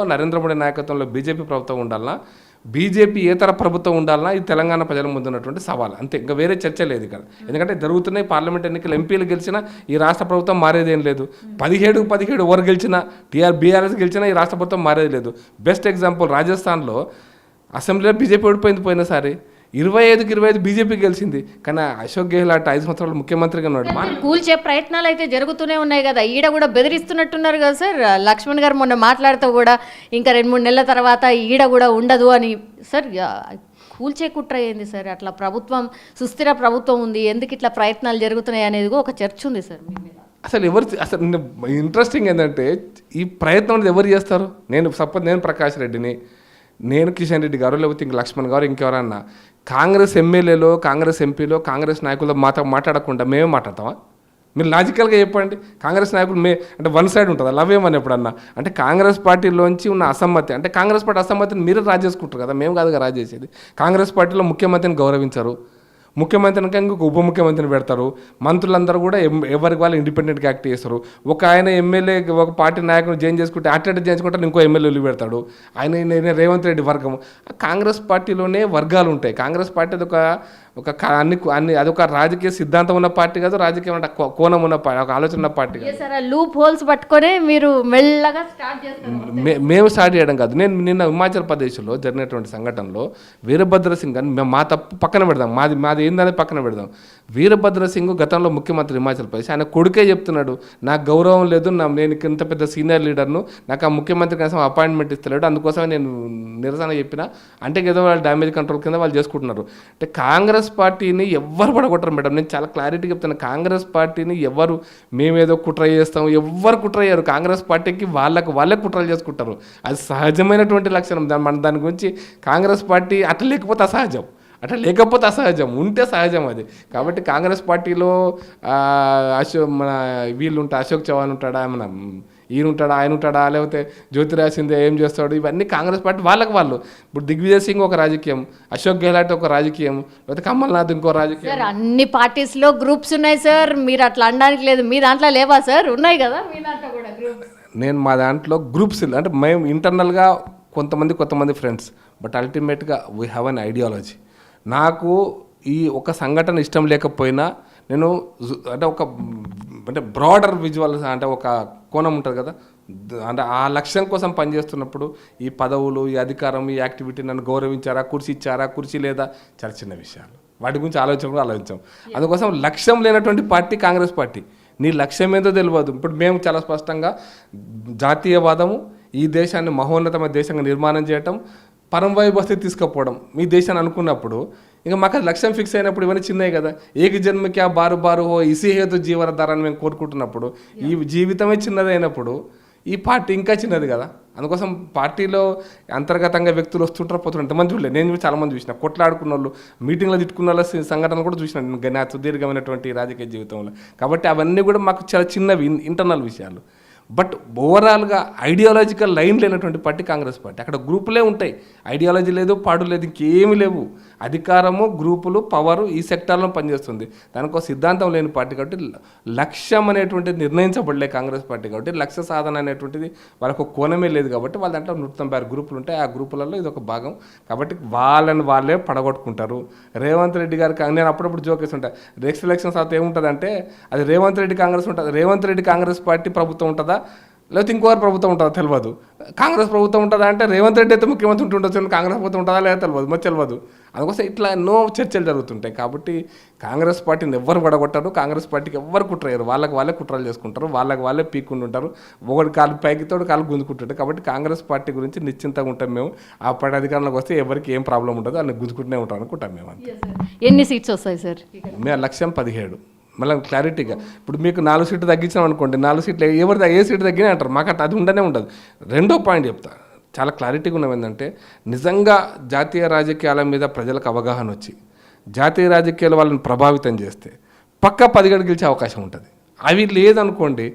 బీజేపీ ప్రభుత్వం ఉండాలన్నా, బీజేపీ ఏతర ప్రభుత్వం ఉండాలన్నా, ఇది తెలంగాణ ప్రజల ముందు ఉన్నటువంటి సవాల్ అంతే. ఇంకా వేరే చర్చ లేదు ఇక్కడ. ఎందుకంటే జరుగుతున్నాయి పార్లమెంట్ ఎన్నికలు, ఎంపీలు గెలిచినా ఈ రాష్ట్ర ప్రభుత్వం మారేదేం లేదు. 17 ఎవరు గెలిచినా, బీఆర్ఎస్ గెలిచినా ఈ రాష్ట్ర ప్రభుత్వం మారేది లేదు. బెస్ట్ ఎగ్జాంపుల్ రాజస్థాన్లో అసెంబ్లీలో బీజేపీ ఓడిపోయింది పోయినసారి, 25 బీజేపీ గెలిచింది. కానీ అశోక్ గెహ్లాట్ 5 సంవత్సరాలు ముఖ్యమంత్రిగా ఉన్నాడు. కూల్చే ప్రయత్నాలు అయితే జరుగుతూనే ఉన్నాయి కదా, ఈడ కూడా బెదిరిస్తున్నట్టున్నారు కదా సార్. లక్ష్మణ్ గారు మొన్న మాట్లాడుతూ కూడా ఇంకా 2-3 నెలల తర్వాత ఈడ కూడా ఉండదు అని. సార్ కూల్చే కుట్ర ఏంది సార్? అట్లా ప్రభుత్వం సుస్థిర ప్రభుత్వం ఉంది, ఎందుకు ఇట్లా ప్రయత్నాలు జరుగుతున్నాయి అనేది ఒక చర్చ ఉంది సార్ మీ మీద. అసలు ఇంట్రెస్టింగ్ ఏంటంటే ఈ ప్రయత్నం అనేది ఎవరు చేస్తారు? నేను ప్రకాష్ రెడ్డిని, నేను కిషన్ రెడ్డి గారు, లేకపోతే ఇంక లక్ష్మణ్ గారు, ఇంకెవరన్నా కాంగ్రెస్ ఎమ్మెల్యేలో, కాంగ్రెస్ ఎంపీలో, కాంగ్రెస్ నాయకులతో మాట్లాడకుండా మేమే మాట్లాడతామా? మీరు లాజికల్గా చెప్పండి. కాంగ్రెస్ నాయకులు అంటే వన్ సైడ్ ఉంటుందా? లవ్ ఏమని ఎప్పుడన్నా అంటే కాంగ్రెస్ పార్టీలోంచి ఉన్న అసమ్మతి, అంటే కాంగ్రెస్ పార్టీ అసమ్మతిని మీరు రాజేసుకుంటారు కదా, మేము కాదుగా రాజేసేది. కాంగ్రెస్ పార్టీలో ముఖ్యమంత్రిని గౌరవించరు, ముఖ్యమంత్రిని ఇంకొక ఉప ముఖ్యమంత్రిని పెడతారు, మంత్రులందరూ కూడా ఎవరికి వాళ్ళు ఇండిపెండెంట్గా యాక్ట్ చేస్తారు. ఒక ఆయన ఎమ్మెల్యే ఒక పార్టీ నాయకుడు జాయిన్ చేసుకుంటే అటెండ్ చేసుకుంటే ఇంకో ఎమ్మెల్యేలు పెడతాడు. ఆయన రేవంత్ రెడ్డి వర్గం. కాంగ్రెస్ పార్టీలోనే వర్గాలు ఉంటాయి. కాంగ్రెస్ పార్టీ అదొక రాజకీయ సిద్ధాంతం ఉన్న పార్టీ కాదు, రాజకీయం కోణం ఉన్న పార్టీ, ఒక ఆలోచన ఉన్న పార్టీ కాదు. లూప్ హోల్స్ పట్టుకొని మీరు మెల్లగా స్టార్ట్ చేస్తారు. మేము స్టార్ట్ చేయడం కాదు. నేను నిన్న హిమాచల్ ప్రదేశ్లో జరిగినటువంటి సంఘటనలో వీరభద్ర సింగ్ అని మా తప్పు పక్కన పెడదాం, మాది ఏందనేది పక్కన పెడదాం. వీరభద్ర సింగ్ గతంలో ముఖ్యమంత్రి హిమాచల్ ప్రదేశ్, ఆయన కొడుకే చెప్తున్నాడు నాకు గౌరవం లేదు, నేను ఇంత పెద్ద సీనియర్ లీడర్ను, నాకు ఆ ముఖ్యమంత్రి కోసం అపాయింట్మెంట్ ఇస్తలేడు, అందుకోసమే నేను నిరసన చెప్పిన. అంటే ఏదో వాళ్ళు డ్యామేజ్ కంట్రోల్ కింద వాళ్ళు చేసుకుంటున్నారు. అంటే కాంగ్రెస్ పార్టీని ఎవ్వరు పడగొట్టరు మేడం. నేను చాలా క్లారిటీగా చెప్తాను. కాంగ్రెస్ పార్టీని ఎవరు మేమేదో కుట్ర చేస్తాం, ఎవ్వరు కుట్ర అయ్యారు. కాంగ్రెస్ పార్టీకి వాళ్ళే కుట్రలు చేసుకుంటారు. అది సహజమైనటువంటి లక్షణం. దాని గురించి కాంగ్రెస్ పార్టీ అట్లా లేకపోతే అసహజం. అట్లా లేకపోతే అసహజం, ఉంటే సహజం అది. కాబట్టి కాంగ్రెస్ పార్టీలో మన వీళ్ళు ఉంటా, అశోక్ చవాన్ ఉంటాడా, మన ఈయన ఉంటాడా, ఆయన ఉంటాడా, లేకపోతే జ్యోతిరాజ్ సింధియా ఏం చేస్తాడు, ఇవన్నీ కాంగ్రెస్ పార్టీ వాళ్ళకి వాళ్ళు. ఇప్పుడు దిగ్విజయ్ సింగ్ ఒక రాజకీయం, అశోక్ గెహ్లాట్ ఒక రాజకీయం, లేకపోతే కమల్నాథ్ ఇంకో రాజకీయం. సార్ అన్ని పార్టీస్లో గ్రూప్స్ ఉన్నాయి సార్, మీరు అట్లా అనడానికి లేదు. మీ దాంట్లో లేవా సార్? ఉన్నాయి కదా మీ దాంట్లో కూడా గ్రూప్స్. నేను మా దాంట్లో గ్రూప్స్ అంటే మేము ఇంటర్నల్గా కొంతమంది ఫ్రెండ్స్, బట్ అల్టిమేట్గా వీ హ్యావ్ అన్ ఐడియాలజీ. నాకు ఈ ఒక సంఘటన ఇష్టం లేకపోయినా నేను అంటే బ్రాడర్ విజువల్స్ అంటే ఒక కోణం ఉంటుంది కదా, అంటే ఆ లక్ష్యం కోసం పనిచేస్తున్నప్పుడు ఈ పదవులు, ఈ అధికారం, ఈ యాక్టివిటీ నన్ను గౌరవించారా, కుర్చీ ఇచ్చారా, కుర్చీ లేదా, చాలా చిన్న విషయాలు, వాటి గురించి ఆలోచించాం. అందుకోసం లక్ష్యం లేనటువంటి పార్టీ కాంగ్రెస్ పార్టీ. నీ లక్ష్యం ఏదో తెలియదు. ఇప్పుడు మేము చాలా స్పష్టంగా జాతీయవాదము, ఈ దేశాన్ని మహోన్నతమైన దేశంగా నిర్మాణం చేయటం, పరంవాయి బస్తీ తీసుకుపోవడం మీ దేశాన్ని అనుకున్నప్పుడు, ఇంకా మాకు అది లక్ష్యం ఫిక్స్ అయినప్పుడు ఇవన్నీ చిన్నవి కదా. ఏక జన్మకి ఆ బారు హో ఇసి హేతు జీవనధారాన్ని మేము కోరుకుంటున్నప్పుడు, ఈ జీవితమే చిన్నదైనప్పుడు ఈ పార్టీ ఇంకా చిన్నది కదా. అందుకోసం పార్టీలో అంతర్గతంగా వ్యక్తులు వస్తుంటారు, పోతుంటారు. ఎంతమంది చూడలేదు, నేను చాలామంది చూసిన కొట్లాడుకున్న వాళ్ళు, మీటింగ్లో తిట్టుకున్న వాళ్ళ సంఘటనలు కూడా చూసిన నా సుదీర్ఘమైనటువంటి రాజకీయ జీవితంలో. కాబట్టి అవన్నీ కూడా మాకు చాలా చిన్నవి ఇంటర్నల్ విషయాలు. బట్ ఓవరాల్గా ఐడియాలజికల్ లైన్ లేనటువంటి పార్టీ కాంగ్రెస్ పార్టీ. అక్కడ గ్రూపులే ఉంటాయి, ఐడియాలజీ లేదు, పాడు లేదు, ఇంకేమీ లేవు. అధికారము, గ్రూపులు, పవరు ఈ సెక్టార్లో పనిచేస్తుంది. దానికో సిద్ధాంతం లేని పార్టీ కాబట్టి లక్ష్యం అనేటువంటిది నిర్ణయించబడలే కాంగ్రెస్ పార్టీ. కాబట్టి లక్ష్య సాధన అనేటువంటిది వాళ్ళకు కోణమే లేదు. కాబట్టి వాళ్ళ దాంట్లో 196 గ్రూపులు ఉంటాయి, ఆ గ్రూపులలో ఇది ఒక భాగం. కాబట్టి వాళ్ళే పడగొట్టుకుంటారు. రేవంత్ రెడ్డి గారికి నేను అప్పుడప్పుడు జోకేసి ఉంటాను, నెక్స్ట్ ఎలక్షన్స్ తర్వాత ఏముంటుందంటే అది రేవంత్ రెడ్డి కాంగ్రెస్ ఉంటుంది, రేవంత్ రెడ్డి కాంగ్రెస్ పార్టీ ప్రభుత్వం ఉంటుందా, లేకపోతే ఇంకోవారు ప్రభుత్వం ఉంటుందా తెలియదు. కాంగ్రెస్ ప్రభుత్వం ఉంటుందా అంటే రేవంత్ రెడ్డి అయితే ముఖ్యమంత్రి ఉంటుండొచ్చు, కాంగ్రెస్ ప్రభుత్వం ఉంటుందా లేదా తెలియదు, మరి తెలియదు. అందుకోసం ఇట్లా ఎన్నో చర్చలు జరుగుతుంటాయి. కాబట్టి కాంగ్రెస్ పార్టీని ఎవ్వరు పడగొట్టారు, కాంగ్రెస్ పార్టీకి ఎవ్వరు కుట్రయ్యారు, వాళ్ళే కుట్రలు చేసుకుంటారు, వాళ్ళే పీక్కుంటుంటారు, ఒకటి కాలు పైకి తోడు కాలు గుంజుకుంటుంటారు. కాబట్టి కాంగ్రెస్ పార్టీ గురించి నిశ్చింతగా ఉంటాం మేము. ఆ పార్టీ అధికారంలోకి వస్తే ఎవరికి ఏం ప్రాబ్లం ఉండదు, అన్ని గుంజుకుంటూనే ఉంటాం అనుకుంటాం మేము. ఎన్ని సీట్స్ వస్తాయి సార్? మేము లక్ష్యం 17. మళ్ళీ క్లారిటీగా ఇప్పుడు మీకు 4 సీట్లు తగ్గించాం అనుకోండి, 4 సీట్లు ఏ సీటు తగ్గినా అంటారు, మాకు అట్లా అది ఉండనే ఉండదు. రెండో పాయింట్ చెప్తా, చాలా క్లారిటీగా ఉన్నది ఏంటంటే, నిజంగా జాతీయ రాజకీయాల మీద ప్రజలకు అవగాహన వచ్చి జాతీయ రాజకీయాలు వాళ్ళని ప్రభావితం చేస్తే పక్కా 10 గెలిచే అవకాశం ఉంటుంది. అవి లేదనుకోండి,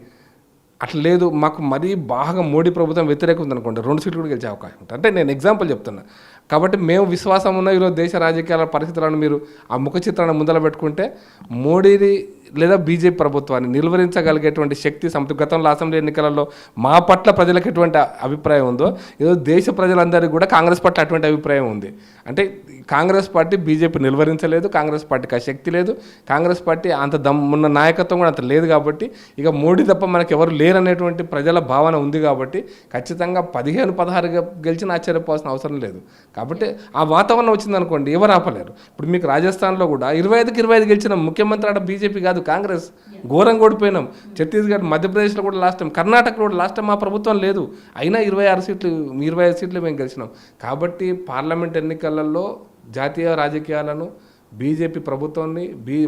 అట్లా లేదు మాకు మరీ బాగా మోడీ ప్రభుత్వం వ్యతిరేకం ఉందనుకోండి, 2 సీట్లు కూడా గెలిచే అవకాశం ఉంటుంది. అంటే నేను ఎగ్జాంపుల్ చెప్తున్నా. కాబట్టి మేము విశ్వాసం ఉన్న ఈరోజు దేశ రాజకీయాల పరిస్థితులను మీరు ఆ ముఖ చిత్రాన్ని ముందర పెట్టుకుంటే మోడీని లేదా బీజేపీ ప్రభుత్వాన్ని నిలువరించగలిగేటువంటి శక్తి గతంలో అసెంబ్లీ ఎన్నికలలో మా పట్ల ప్రజలకు ఎటువంటి అభిప్రాయం ఉందో ఏదో దేశ ప్రజలందరికీ కూడా కాంగ్రెస్ పట్ల అటువంటి అభిప్రాయం ఉంది. అంటే కాంగ్రెస్ పార్టీ బీజేపీ నిలువరించలేదు, కాంగ్రెస్ పార్టీకి ఆ శక్తి లేదు, కాంగ్రెస్ పార్టీ అంత దమ్మున్న నాయకత్వం కూడా అంత లేదు. కాబట్టి ఇక మోడీ తప్ప మనకు ఎవరు లేరనేటువంటి ప్రజల భావన ఉంది. కాబట్టి ఖచ్చితంగా 15-16 గెలిచిన ఆశ్చర్యపోవాల్సిన అవసరం లేదు. కాబట్టి ఆ వాతావరణం వచ్చిందనుకోండి, ఎవరు ఆపలేరు. ఇప్పుడు మీకు రాజస్థాన్లో కూడా 25కి 25 గెలిచిన ముఖ్యమంత్రి ఆడ బీజేపీ కాదు, కాంగ్రెస్. ఘోరంగా ఓడిపోయినాం. ఛత్తీస్గఢ్, మధ్యప్రదేశ్లో కూడా లాస్ట్ టైం, కర్ణాటకలో కూడా లాస్ట్ టైం మా ప్రభుత్వం లేదు, అయినా 25 సీట్లు మేము గెలిచినాం. కాబట్టి పార్లమెంట్ ఎన్నికలలో జాతీయ రాజకీయాలను, బీజేపీ ప్రభుత్వాన్ని,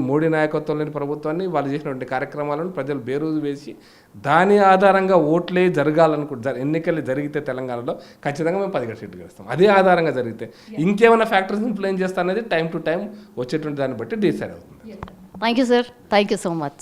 మోడీ నాయకత్వం లేని ప్రభుత్వాన్ని, వాళ్ళు చేసినటువంటి కార్యక్రమాలను ప్రజలు బేరోజు వేసి దాని ఆధారంగా ఓట్లే ఎన్నికలు జరిగితే తెలంగాణలో ఖచ్చితంగా మేము 17 సీట్లు గెలుస్తాం. అదే ఆధారంగా జరిగితే ఇంకేమైనా ఫ్యాక్టర్స్ ఇన్ఫ్లుయెన్స్ చేస్తా అనేది టైం టు టైం వచ్చేటువంటి దాన్ని బట్టి డిసైడ్ అవుతుంది. Thank you sir, thank you so much.